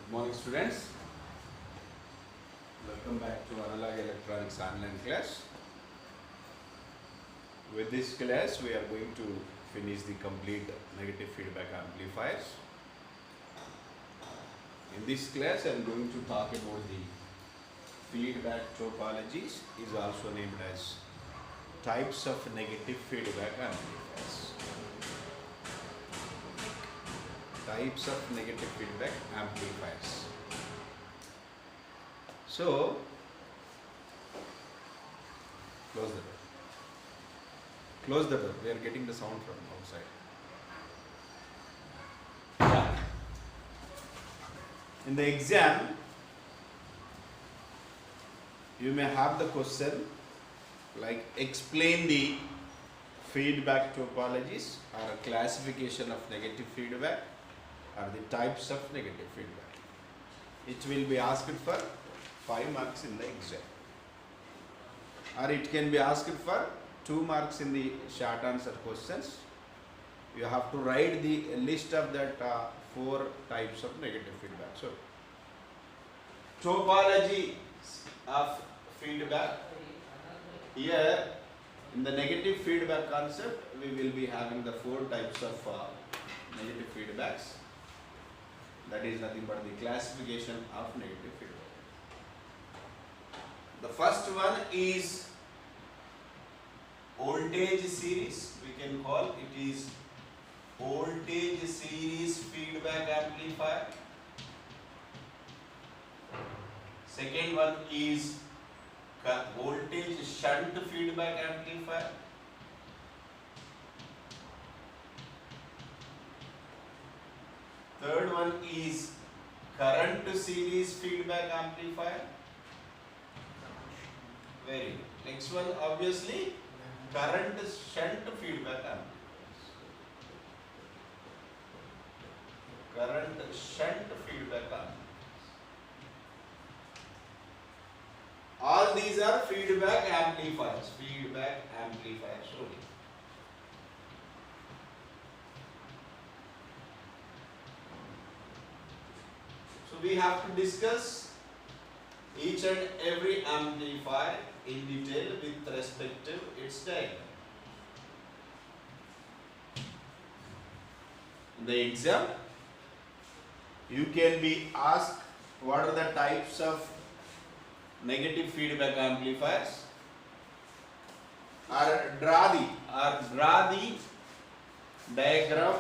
Good morning, students. Welcome back to Analog Electronics online class. With this class, we are going to finish the complete negative feedback amplifiers. In this class, I am going to talk about the feedback topologies, is also named as types of negative feedback amplifiers. Types of negative feedback amplifiers. So, close the door. Close the door. We are getting the sound from outside. Yeah. In the exam, you may have the question like explain the feedback topologies or a classification of negative feedback or the types of negative feedback. It will be asked for 5 marks in the exam, or it can be asked for 2 marks in the short answer questions. You have to write the list of that 4 types of negative feedback. So, topology of feedback. Here, in the negative feedback concept, we will be having the 4 types of negative feedbacks. That is nothing but the classification of negative feedback. The first one is voltage series. We can call it is voltage series feedback amplifier. Second one is voltage shunt feedback amplifier. Third one is current series feedback amplifier. Very good. Next one, obviously, current shunt feedback amplifiers. Current shunt feedback amplifiers. All these are feedback amplifiers. Feedback amplifiers only. So we have to discuss each and every amplifier in detail with respect to its diagram. In the exam, you can be asked what are the types of negative feedback amplifiers, or draw the diagram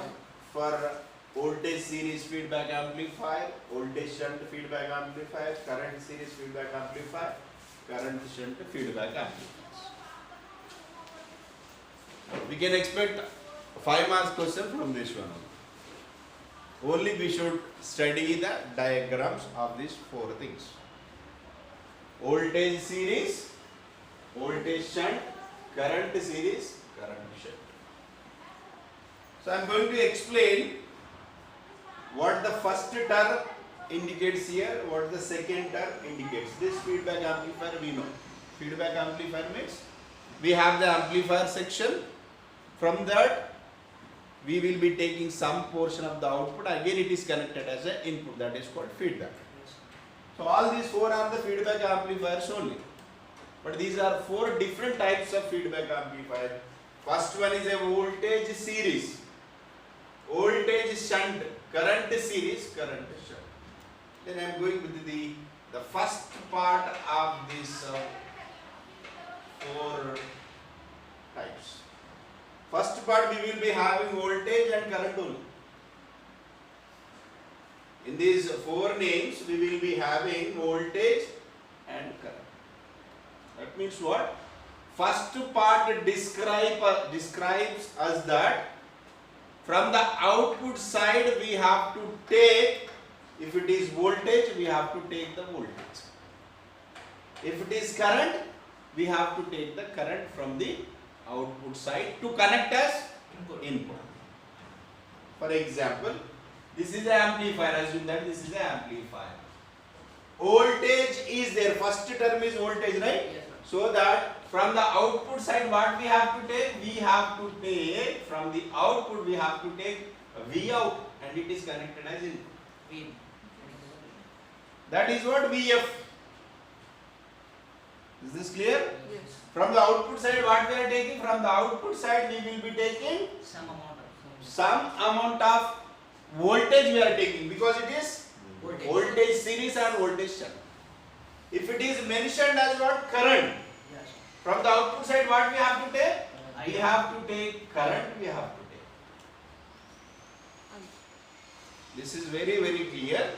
for voltage series feedback amplifier, voltage shunt feedback amplifier, current series feedback amplifier, current shunt feedback amplifiers. We can expect 5 marks question from this one. Only we should study the diagrams of these 4 things. Voltage series, voltage shunt, current series, current shunt. So I am going to explain what the first term indicates here, what the second term indicates. This feedback amplifier we know. Feedback amplifier means we have the amplifier section. From that we will be taking some portion of the output. Again it is connected as an input, that is called feedback. So all these 4 are the feedback amplifiers only. But these are 4 different types of feedback amplifier. First one is a voltage series, voltage shunt, current series, current shunt. Then I am going with the first part of these 4 types. First part we will be having voltage and current only. In these 4 names we will be having voltage and current. That means what? First part describes us that from the output side we have to take, if it is voltage we have to take the voltage. If it is current we have to take the current from the output side to connect as input. For example, this is the amplifier. Assume that this is the amplifier. Voltage is there. First term is voltage, right? Yes, so that from the output side what we have to take? We have to take from the output we have to take V out and it is connected as input. That is what VF. Is this clear? Yes. From the output side, what we are taking? From the output side, we will be taking some amount of voltage we are taking, because it is voltage series or voltage shunt. If it is mentioned as what? Current. From the output side, what we have to take? We have to take current, we have to take. This is very, very clear.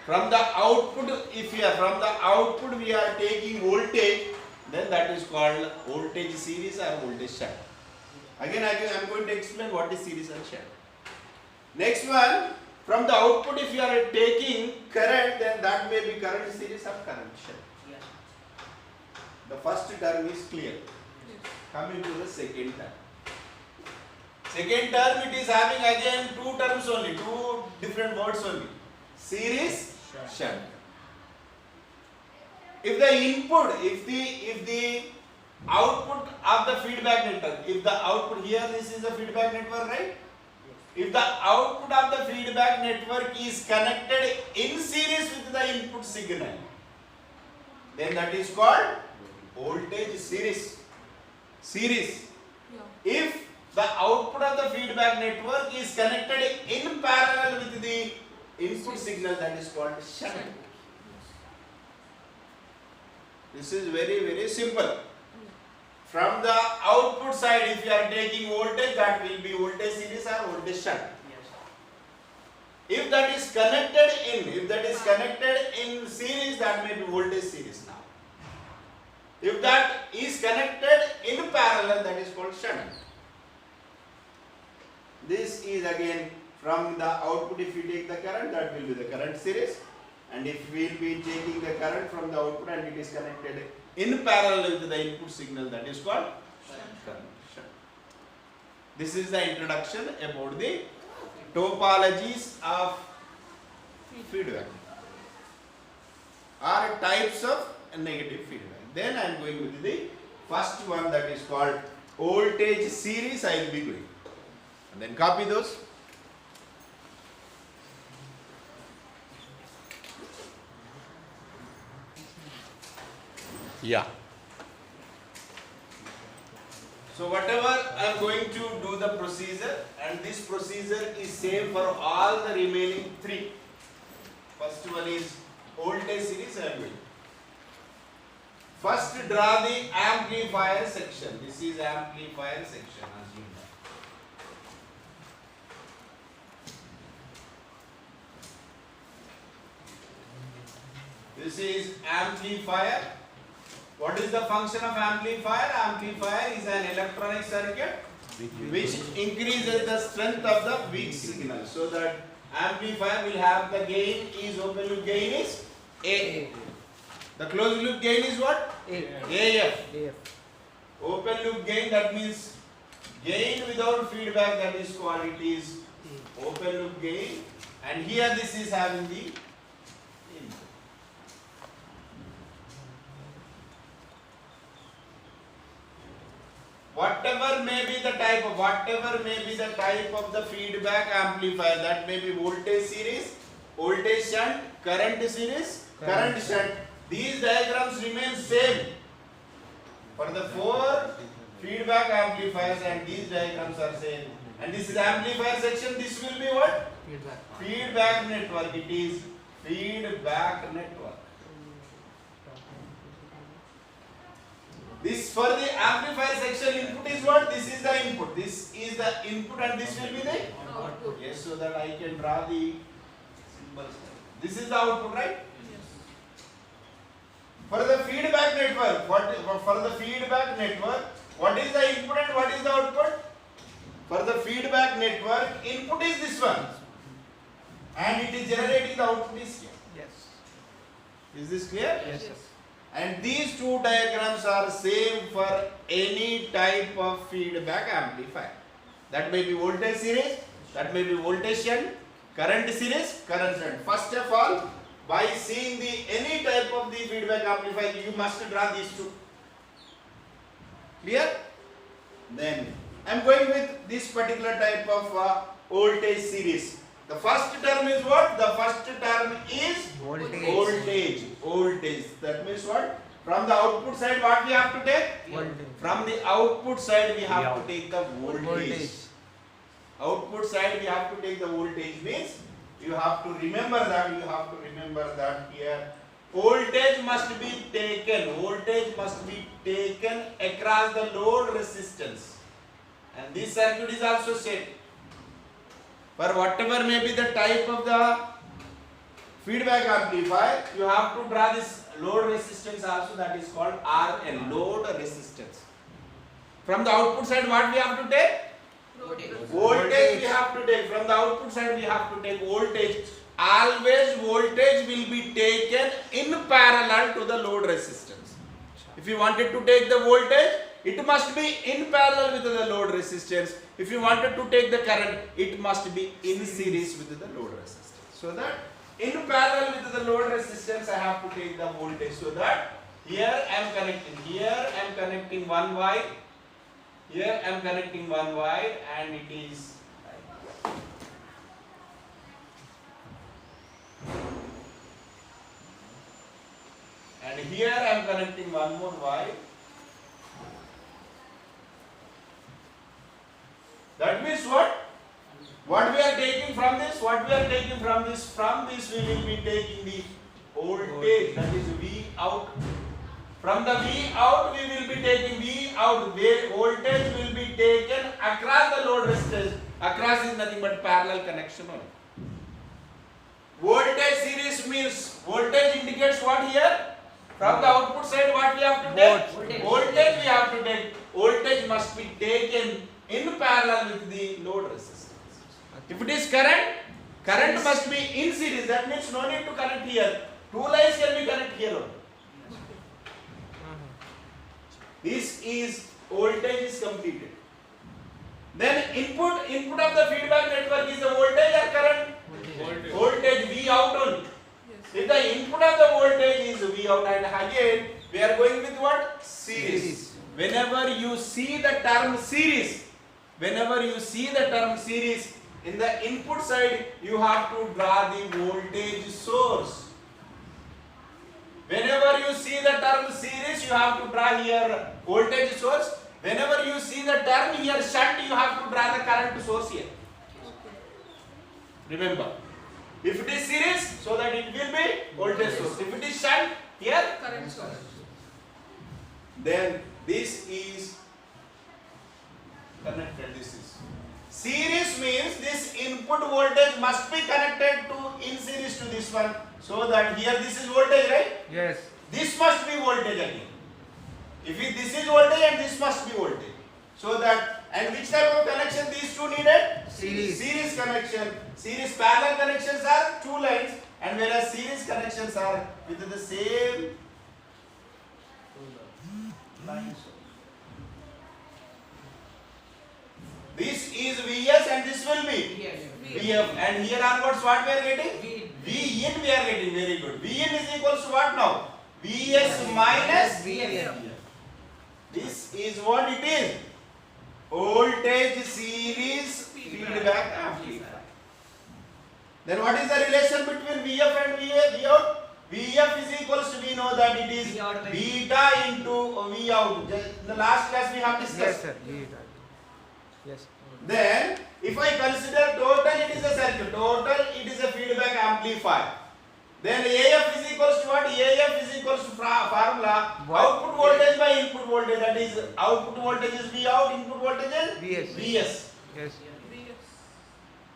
From the output, if we are from the output we are taking voltage, then that is called voltage series or voltage shunt. Again, I am going to explain what is series and shunt. Next one, from the output if you are taking current, then that may be current series or current shunt. The first term is clear. Coming to the second term. Second term, it is having again two terms only, two different words only. Series, shunt. If the input, if the output of the feedback network, if the output here, this is the feedback network, right? If the output of the feedback network is connected in series with the input signal, then that is called voltage series. Series. If the output of the feedback network is connected in parallel with the input signal, that is called shunt. This is very, very simple. From the output side, if you are taking voltage, that will be voltage series or voltage shunt. If that is connected in series, that may be voltage series now. If that is connected in parallel, that is called shunt. This is again from the output, if you take the current, that will be the current series. And if we will be taking the current from the output and it is connected in parallel with the input signal, that is called current shunt. This is the introduction about the topologies of feedback or types of negative feedback. Then I am going with the first one, that is called voltage series. I will be going. And then copy those. Yeah. So whatever I am going to do the procedure, and this procedure is same for all the remaining three. First one is voltage series. I am going. First draw the amplifier section. This is amplifier section, assume that. This is amplifier. What is the function of amplifier? Amplifier is an electronic circuit which increases the strength of the weak signal. So that amplifier will have the gain is, open loop gain is A. The closed loop gain is what? AF. Open loop gain, that means gain without feedback, that is called, it is open loop gain. And here this is having the input. Whatever may be the type of the feedback amplifier, that may be voltage series, voltage shunt, current series, current shunt. These diagrams remain same for the four feedback amplifiers, and these diagrams are same. And this is amplifier section. This will be what? Feedback network. It is feedback network. This for the amplifier section input is what? This is the input. This is the input and this will be the output. Yes, so that I can draw the symbols. This is the output, right? Yes. For the feedback network, what is the input and what is the output? For the feedback network, input is this one. And it is generating the output is here. Yes. Is this clear? Yes. And these two diagrams are same for any type of feedback amplifier. That may be voltage series, that may be voltage shunt, current series, current shunt. First of all, by seeing the any type of the feedback amplifier, you must draw these two. Clear? Then I am going with this particular type of voltage series. The first term is what? The first term is Voltage. Voltage. That means what? From the output side, what we have to take? Voltage. From the output side, we have to take the voltage. Voltage. Output side, we have to take the voltage. Means you have to remember that. You have to remember that here. Voltage must be taken. Voltage must be taken across the load resistance. And this circuit is also set. For whatever may be the type of the feedback amplifier, you have to draw this load resistance also, that is called RL, load resistance. From the output side, what we have to take? Voltage we have to take. From the output side, we have to take voltage. Always voltage will be taken in parallel to the load resistance. If you wanted to take the voltage, it must be in parallel with the load resistance. If you wanted to take the current, it must be in series with the load resistance. So that in parallel with the load resistance, I have to take the voltage. So that here I am connecting. Here I am connecting one wire. Here I am connecting one wire, and it is and here I am connecting one more wire. That means what? What we are taking from this? What we are taking from this? From this we will be taking the voltage, that is V out. From the V out we will be taking V out. Voltage will be taken across the load resistance. Across is nothing but parallel connection only. Voltage series means voltage indicates what here? From the output side, what we have to take? Voltage we have to take. Voltage must be taken in parallel with the load resistance. If it is current, current must be in series. That means no need to connect here. Two lines can be connected here only. This is voltage is completed. Then input of the feedback network is the voltage or current? Voltage V out only. If the input of the voltage is V out, and again we are going with what? Series. Whenever you see the term series, in the input side you have to draw the voltage source. Whenever you see the term series, you have to draw here voltage source. Whenever you see the term here shunt, you have to draw the current source here. Remember, if it is series, so that it will be voltage source. If it is shunt, here current source. Then this is connected. This is series means this input voltage must be connected to in series to this one, so that here this is voltage, right? Yes. This must be voltage again. If this is voltage and this must be voltage, so that, and which type of connection these two needed? Series connection. Series parallel connections are two lines, and whereas series connections are with the same lines. This is Vs and this will be Vf, and here onwards what we are getting? V in we are getting. Very good. V in is equals to what now? Vs minus Vf. This is what it is. Voltage series feedback amplifier. Then what is the relation between Vf and V out? Vf is equals to, we know that it is beta into V out. In the last class we have discussed. Yes, sir. Yes. Then if I consider total, it is a circuit. Total, it is a feedback amplifier. Then AF is equals to what? AF is equals to formula output voltage by input voltage. That is, output voltage is V out, input voltage is Vs. Yes.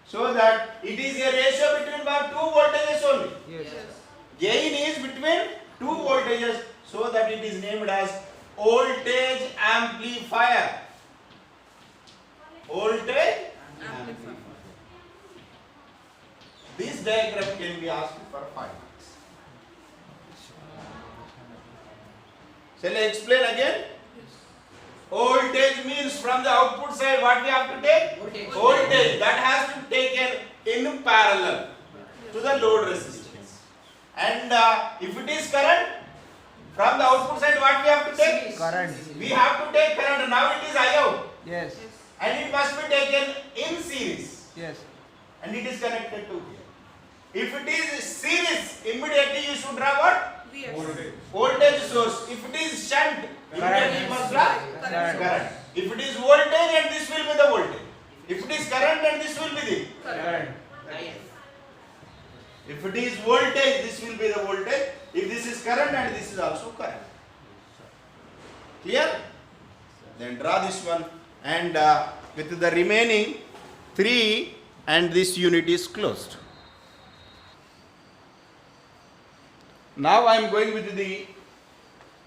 So that it is a ratio between two voltages only. Yes. Gain is between two voltages, so that it is named as voltage amplifier. Voltage amplifier. This diagram can be asked for 5 marks. Shall I explain again? Voltage means from the output side what we have to take? Voltage. That has to be taken in parallel to the load resistance. And if it is current, from the output side what we have to take? Current. We have to take current. Now it is I out. Yes. And it must be taken in series. Yes. and it is connected to here. If it is series, immediately you should draw what? Voltage source. If it is shunt, immediately you must draw current. If it is voltage, and this will be the voltage. If it is current, and this will be the Current. If it is voltage, this will be the voltage. If this is current, and this is also current. Clear? Then draw this one, and with the remaining 3, and this unit is closed. Now I am going with the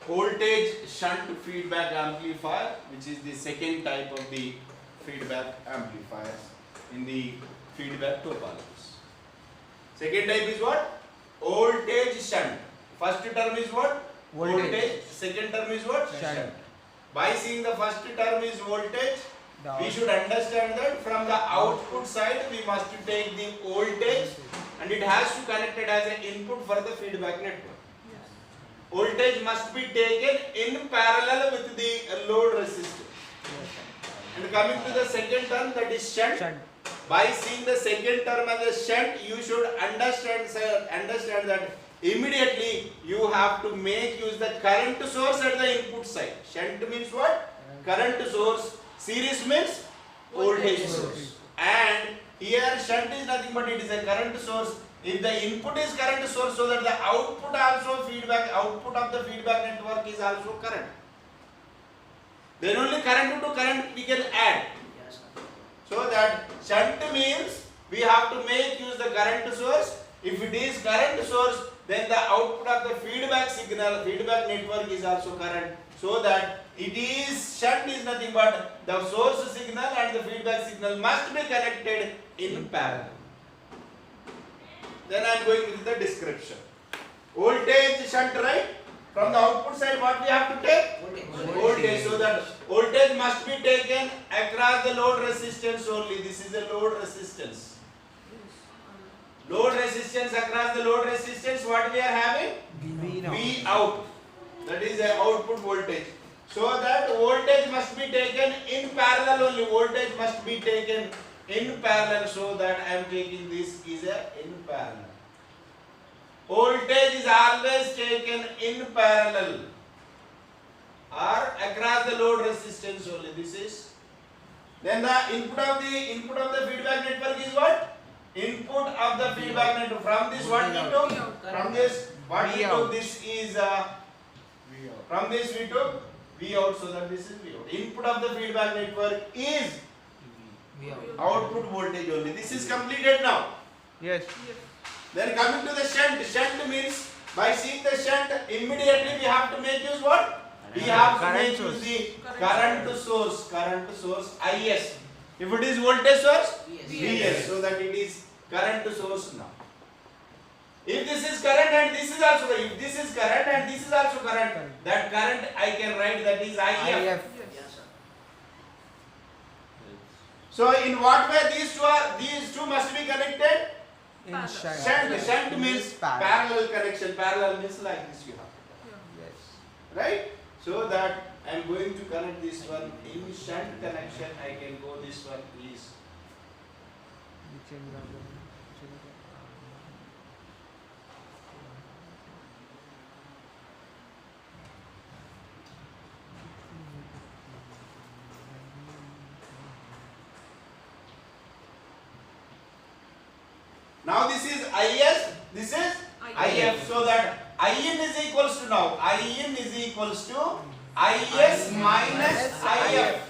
voltage shunt feedback amplifier, which is the second type of the feedback amplifiers in the feedback topologies. Second type is what? Voltage shunt. First term is what? Voltage. Second term is what? Shunt. By seeing the first term is voltage, The we should understand that from the output side we must take the voltage, and it has to connect it as an input for the feedback network. Voltage must be taken in parallel with the load resistance. And coming to the second term, that is shunt. Shunt. By seeing the second term as a shunt, you should understand that immediately you have to make use the current source at the input side. Shunt means what? Current source. Series means voltage source. And here shunt is nothing but it is a current source. If the input is current source, so that the output of the feedback network is also current. Then only current to current we can add. So that shunt means we have to make use the current source. If it is current source, then the output of the feedback network is also current. So that it is shunt is nothing but the source signal and the feedback signal must be connected in parallel. Then I am going with the description. Voltage shunt, right? From the output side, what we have to take? Voltage. So that voltage must be taken across the load resistance only. This is the load resistance. Load resistance across the load resistance, what we are having? V out. That is the output voltage. So that voltage must be taken in parallel only. Voltage must be taken in parallel. So that I am taking this is in parallel. Voltage is always taken in parallel or across the load resistance only. This is. Then the input of the feedback network is what? Input of the feedback network. From this what we took? From this what we took? This is from this we took V out. So that this is V out. Input of the feedback network is output voltage only. This is completed now. Yes. Then coming to the shunt. Shunt means by seeing the shunt, immediately we have to make use what? We have to make use the current source. Current source IS. If it is voltage source, VS. So that it is current source now. If this is current and this is also current, if this is current and this is also current, that current I can write that is IF. So in what way these two must be connected? In shunt. Shunt means parallel connection. Parallel means like this you have. Yes. Right? So that I am going to connect this one in shunt connection. I can go this one, please. Now this is IS, this is IF. So that IN is equals to now. IN is equals to IS minus IF.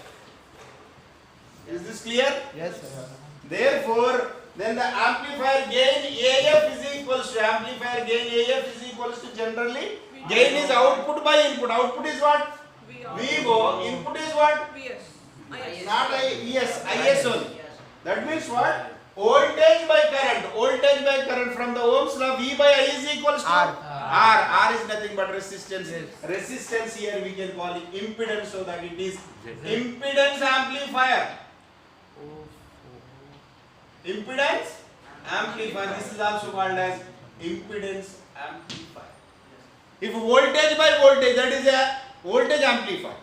Is this clear? Yes, sir. Therefore, then the amplifier gain AF is equals to amplifier gain AF is equals to generally gain is output by input. Output is what? VO. Input is what? Not IS. IS only. That means what? Voltage by current. Voltage by current from the Ohm's law. V by I is equals to R. R is nothing but resistance. Yes. Resistance here we can call it impedance, so that it is impedance amplifier. Impedance amplifier. This is also called as impedance amplifier. If voltage by voltage, that is a voltage amplifier.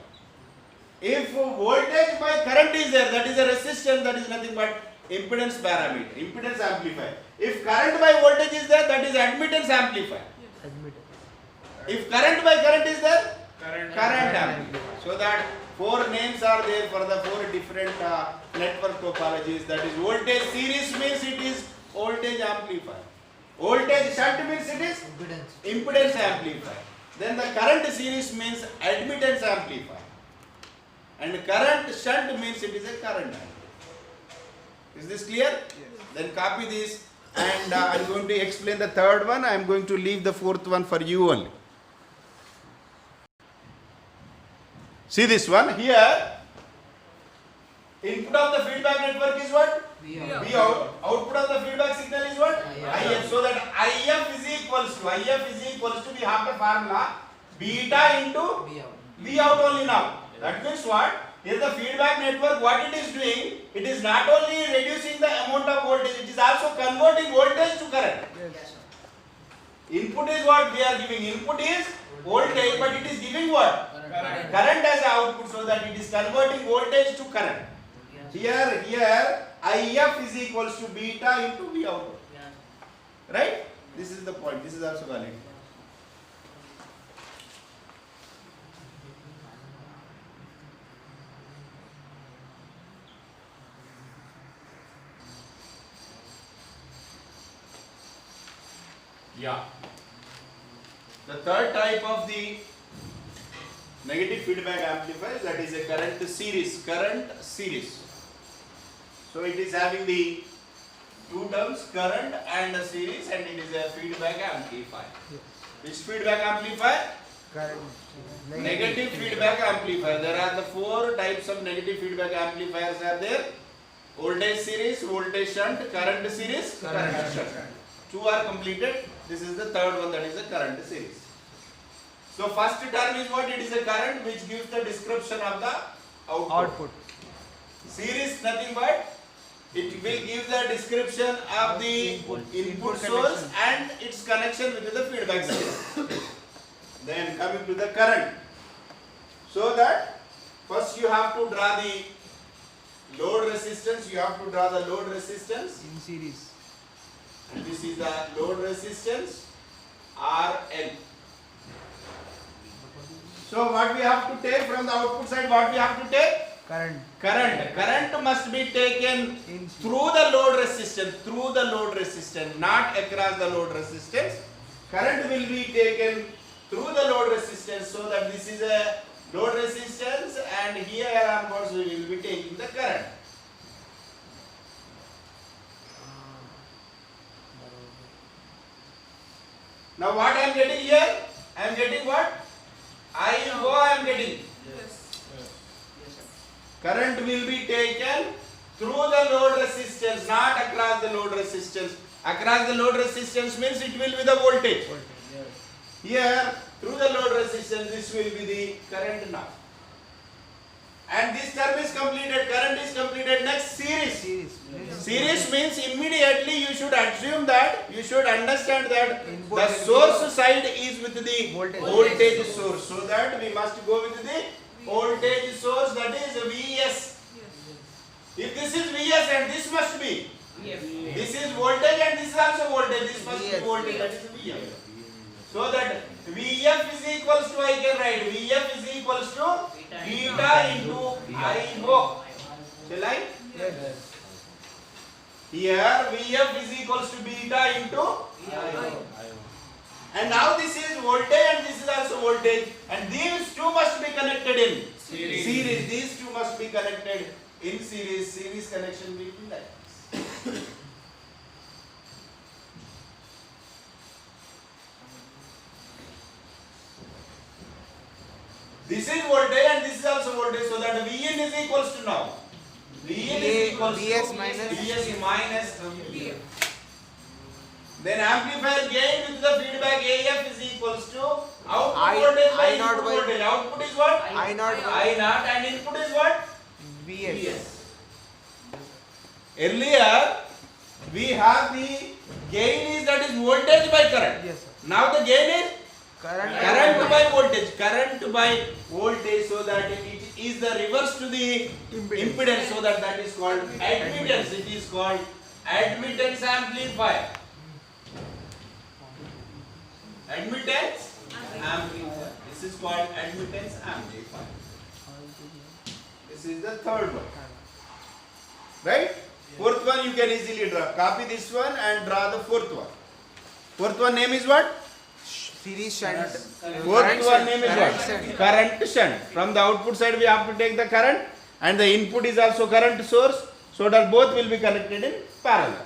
If voltage by current is there, that is a resistance, that is nothing but impedance parameter, impedance amplifier. If current by voltage is there, that is admittance amplifier. If current by current is there, current amplifier. So that four names are there for the four different network topologies. That is voltage series means it is voltage amplifier. Voltage shunt means it is impedance amplifier. Then the current series means admittance amplifier. And current shunt means it is a current amplifier. Is this clear? Yes. Then copy this, and I am going to explain the third one. I am going to leave the fourth one for you only. See this one here. Input of the feedback network is what? V V out. Output of the feedback signal is what? IF. So that IF is equals to we have the formula beta into V out only now. That means what? Here the feedback network, what it is doing, it is not only reducing the amount of voltage, it is also converting voltage to current. Input is what we are giving. Input is voltage, but it is giving what? Current as output, so that it is converting voltage to current. Here IF is equals to beta into V out. Right? This is the point. This is also valid. Yeah. The third type of the negative feedback amplifier, that is a current series. So it is having the two terms, current and a series, and it is a feedback amplifier. Which feedback amplifier? Negative feedback amplifier. There are the four types of negative feedback amplifiers are there. Voltage series, voltage shunt, current series, current shunt. Two are completed. This is the third one, that is the current series. So first term is what? It is a current which gives the description of the output. Series nothing but it will give the description of the input source and its connection with the feedback signal. Then coming to the current. So that first you have to draw the load resistance. You have to draw the load resistance in series. And this is the load resistance RL. So what we have to take from the output side, what we have to take? Current. Current must be taken through the load resistance, not across the load resistance. Current will be taken through the load resistance, so that this is a load resistance, and here onwards we will be taking the current. Now what I am getting here? I am getting what? I am getting. Current will be taken through the load resistance, not across the load resistance. Across the load resistance means it will be the voltage. Here, through the load resistance, this will be the current now. And this term is completed, current is completed. Next, series. Series means immediately you should assume that, you should understand that the source side is with the voltage source. So that we must go with the voltage source, that is Vs. If this is Vs and this must be, this is voltage and this is also voltage, this must be voltage, that is Vf. So that Vf is equals to, I can write Vf is equals to beta into IO. Shall I? Yes. Here Vf is equals to beta into IO. And now this is voltage and this is also voltage, and these two must be connected in series. These two must be connected in series. Series connection will be like this. This is voltage and this is also voltage, so that Vn is equals to now. Vn is equals Vs to minus Vs minus Vf. Then amplifier gain with the feedback AF is equals to output voltage by input voltage. Output is what? I naught and input is what? Vs. Earlier we have the gain is, that is voltage by current. Yes, sir. Now the gain is Current current by voltage. Current by voltage, so that it is the reverse to the impedance, so that is called admittance. It is called admittance amplifier. Admittance amplifier. This is called admittance amplifier. This is the third one. Right? Fourth one you can easily draw. Copy this one and draw the fourth one. Fourth one name is what? Series shunt. Fourth one name is what? Current shunt. From the output side we have to take the current, and the input is also current source, so that both will be connected in parallel.